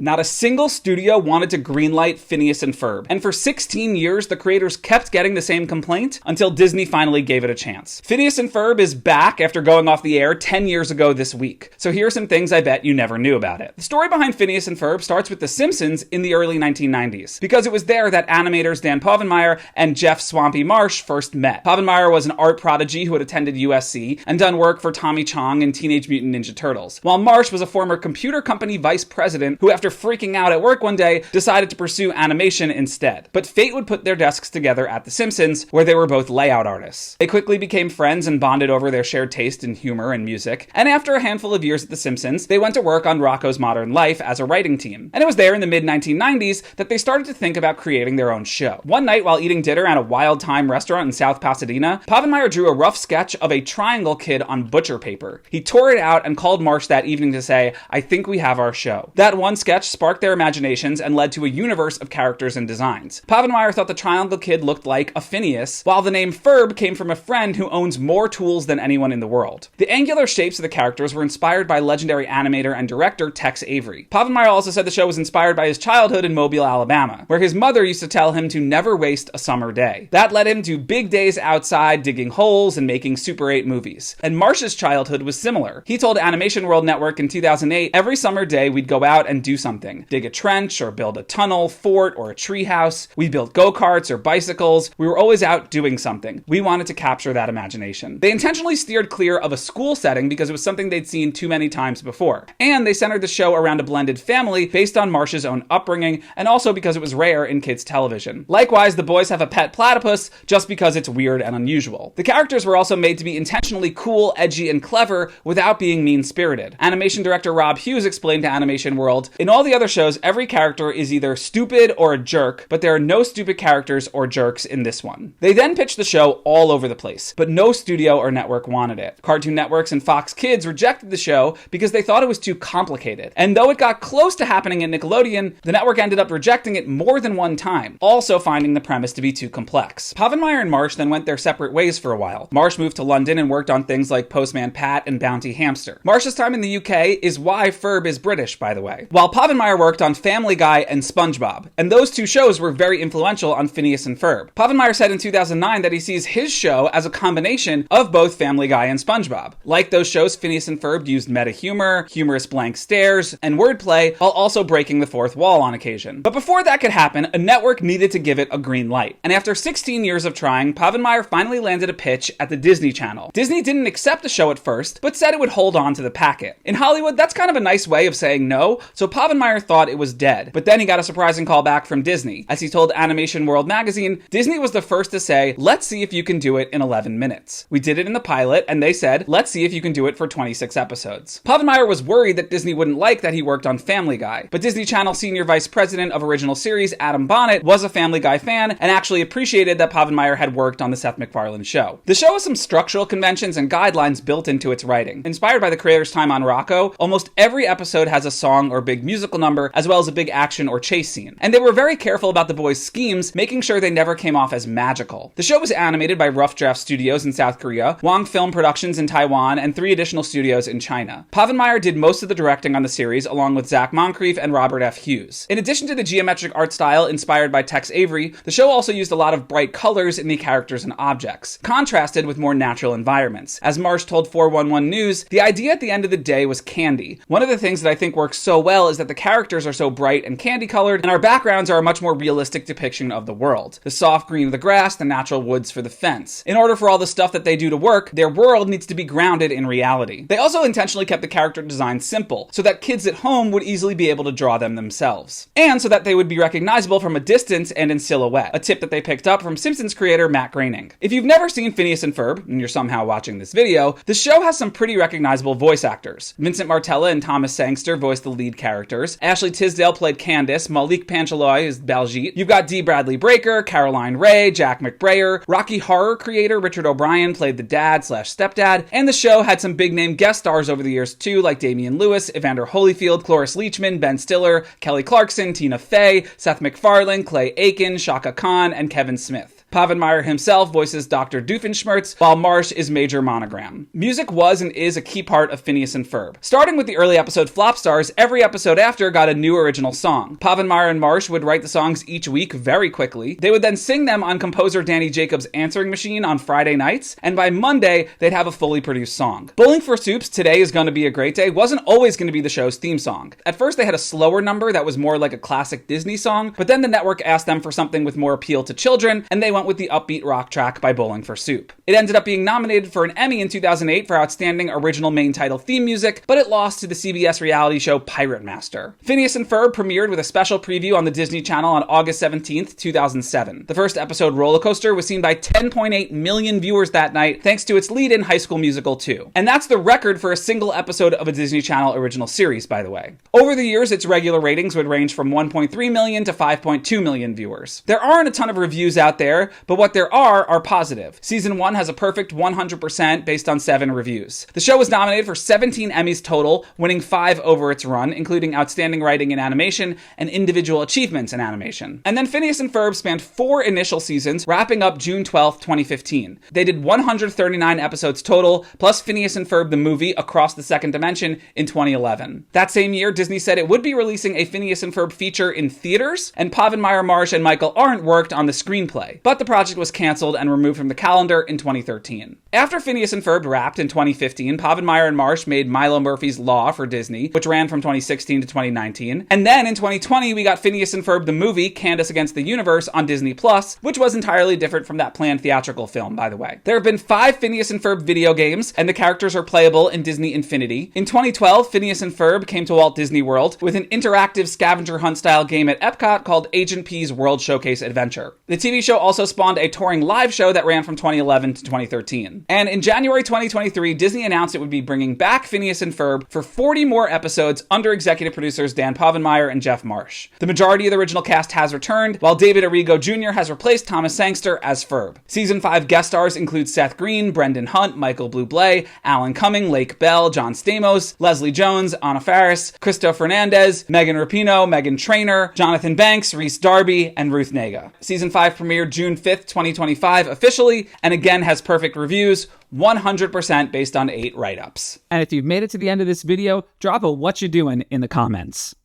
Not a single studio wanted to greenlight Phineas and Ferb, and for 16 years, the creators kept getting the same complaint until Disney finally gave it a chance. Phineas and Ferb is back after going off the air 10 years ago this week, so here are some things I bet you never knew about it. The story behind Phineas and Ferb starts with The Simpsons in the early 1990s, because it was there that animators Dan Povenmire and Jeff Swampy Marsh first met. Povenmire was an art prodigy who had attended USC and done work for Tommy Chong and Teenage Mutant Ninja Turtles, while Marsh was a former computer company vice president who, after freaking out at work one day, decided to pursue animation instead. But fate would put their desks together at The Simpsons, where they were both layout artists. They quickly became friends and bonded over their shared taste in humor and music, and after a handful of years at The Simpsons, they went to work on Rocko's Modern Life as a writing team. And it was there in the mid-1990s that they started to think about creating their own show. One night while eating dinner at a Wild Time restaurant in South Pasadena, Povenmire drew a rough sketch of a triangle kid on butcher paper. He tore it out and called Marsh that evening to say, "I think we have our show." That one sketch sparked their imaginations and led to a universe of characters and designs. Povenmire thought the triangle kid looked like a Phineas, while the name Ferb came from a friend who owns more tools than anyone in the world. The angular shapes of the characters were inspired by legendary animator and director Tex Avery. Povenmire also said the show was inspired by his childhood in Mobile, Alabama, where his mother used to tell him to never waste a summer day. That led him to big days outside digging holes and making Super 8 movies. And Marsh's childhood was similar. He told Animation World Network in 2008, every summer day we'd go out and do something. Dig a trench or build a tunnel, fort, or a treehouse. We built go-karts or bicycles. We were always out doing something. We wanted to capture that imagination. They intentionally steered clear of a school setting because it was something they'd seen too many times before. And they centered the show around a blended family based on Marsh's own upbringing, and also because it was rare in kids' television. Likewise, the boys have a pet platypus just because it's weird and unusual. The characters were also made to be intentionally cool, edgy, and clever without being mean-spirited. Animation director Rob Hughes explained to Animation World, "In all the other shows, every character is either stupid or a jerk, but there are no stupid characters or jerks in this one." They then pitched the show all over the place, but no studio or network wanted it. Cartoon Networks and Fox Kids rejected the show because they thought it was too complicated. And though it got close to happening at Nickelodeon, the network ended up rejecting it more than one time, also finding the premise to be too complex. Povenmire and Marsh then went their separate ways for a while. Marsh moved to London and worked on things like Postman Pat and Bounty Hamster. Marsh's time in the UK is why Ferb is British, by the way. While Povenmire worked on Family Guy and SpongeBob, and those two shows were very influential on Phineas and Ferb. Povenmire said in 2009 that he sees his show as a combination of both Family Guy and SpongeBob. Like those shows, Phineas and Ferb used meta humor, humorous blank stares, and wordplay, while also breaking the fourth wall on occasion. But before that could happen, a network needed to give it a green light. And after 16 years of trying, Povenmire finally landed a pitch at the Disney Channel. Disney didn't accept the show at first, but said it would hold on to the packet. In Hollywood, that's kind of a nice way of saying no, so Povenmire thought it was dead. But then he got a surprising call back from Disney. As he told Animation World magazine, Disney was the first to say, "Let's see if you can do it in 11 minutes. We did it in the pilot, and they said, let's see if you can do it for 26 episodes. Povenmire was worried that Disney wouldn't like that he worked on Family Guy, but Disney Channel Senior Vice President of Original Series Adam Bonnet was a Family Guy fan and actually appreciated that Povenmire had worked on the Seth MacFarlane show. The show has some structural conventions and guidelines built into its writing. Inspired by the creator's time on Rocko, almost every episode has a song or big musical number, as well as a big action or chase scene. And they were very careful about the boys' schemes, making sure they never came off as magical. The show was animated by Rough Draft Studios in South Korea, Wong Film Productions in Taiwan, and 3 additional studios in China. Povenmire did most of the directing on the series, along with Zach Moncrief and Robert F. Hughes. In addition to the geometric art style inspired by Tex Avery, the show also used a lot of bright colors in the characters and objects, contrasted with more natural environments. As Marsh told 411 News, the idea at the end of the day was candy. One of the things that I think works so well is that the characters are so bright and candy-colored, and our backgrounds are a much more realistic depiction of the world. The soft green of the grass, the natural woods for the fence. In order for all the stuff that they do to work, their world needs to be grounded in reality. They also intentionally kept the character design simple, so that kids at home would easily be able to draw them themselves. And so that they would be recognizable from a distance and in silhouette, a tip that they picked up from Simpsons creator Matt Groening. If you've never seen Phineas and Ferb, and you're somehow watching this video, the show has some pretty recognizable voice actors. Vincent Martella and Thomas Sangster voiced the lead characters. Ashley Tisdale played Candace. Malik Panchaloy is Baljeet. You've got D. Bradley Breaker, Caroline Ray, Jack McBrayer. Rocky Horror creator Richard O'Brien played the dad/stepdad. And the show had some big name guest stars over the years too, like Damian Lewis, Evander Holyfield, Cloris Leachman, Ben Stiller, Kelly Clarkson, Tina Fey, Seth MacFarlane, Clay Aiken, Shaka Khan, and Kevin Smith. Povenmire himself voices Dr. Doofenshmirtz, while Marsh is Major Monogram. Music was and is a key part of Phineas and Ferb. Starting with the early episode Flop Stars, every episode after got a new original song. Povenmire and Marsh would write the songs each week very quickly. They would then sing them on composer Danny Jacobs' answering machine on Friday nights, and by Monday, they'd have a fully produced song. Bowling for Soup's Today Is Gonna Be a Great Day wasn't always going to be the show's theme song. At first, they had a slower number that was more like a classic Disney song, but then the network asked them for something with more appeal to children, and they went with the upbeat rock track by Bowling for Soup. It ended up being nominated for an Emmy in 2008 for Outstanding Original Main Title Theme Music, but it lost to the CBS reality show Pirate Master. Phineas and Ferb premiered with a special preview on the Disney Channel on August 17th, 2007. The first episode, Roller Coaster, was seen by 10.8 million viewers that night, thanks to its lead in High School Musical 2. And that's the record for a single episode of a Disney Channel original series, by the way. Over the years, its regular ratings would range from 1.3 million to 5.2 million viewers. There aren't a ton of reviews out there, but what there are positive. Season 1 has a perfect 100% based on 7 reviews. The show was nominated for 17 Emmys total, winning 5 over its run, including Outstanding Writing in Animation and Individual Achievements in Animation. And then Phineas and Ferb spanned 4 initial seasons, wrapping up June 12th, 2015. They did 139 episodes total, plus Phineas and Ferb the movie Across the Second Dimension in 2011. That same year, Disney said it would be releasing a Phineas and Ferb feature in theaters, and Povenmire, Marsh, and Michael Arndt worked on the screenplay. But the project was canceled and removed from the calendar in 2013. After Phineas and Ferb wrapped in 2015, Povenmire and Marsh made Milo Murphy's Law for Disney, which ran from 2016 to 2019. And then in 2020, we got Phineas and Ferb the movie, Candace Against the Universe, on Disney Plus, which was entirely different from that planned theatrical film, by the way. There have been 5 Phineas and Ferb video games, and the characters are playable in Disney Infinity. In 2012, Phineas and Ferb came to Walt Disney World with an interactive scavenger hunt style game at Epcot called Agent P's World Showcase Adventure. The TV show also spawned a touring live show that ran from 2011 to 2013. And in January 2023, Disney announced it would be bringing back Phineas and Ferb for 40 more episodes under executive producers Dan Povenmire and Jeff Marsh. The majority of the original cast has returned, while David Arrigo Jr. has replaced Thomas Sangster as Ferb. Season 5 guest stars include Seth Green, Brendan Hunt, Michael Bublé, Alan Cumming, Lake Bell, John Stamos, Leslie Jones, Anna Faris, Cristo Fernandez, Megan Rapinoe, Megan Trainor, Jonathan Banks, Reese Darby, and Ruth Nega. Season 5 premiered June 5th, 2025 officially, and again has perfect reviews, 100% based on 8 write-ups. And if you've made it to the end of this video, drop a what you doing in the comments.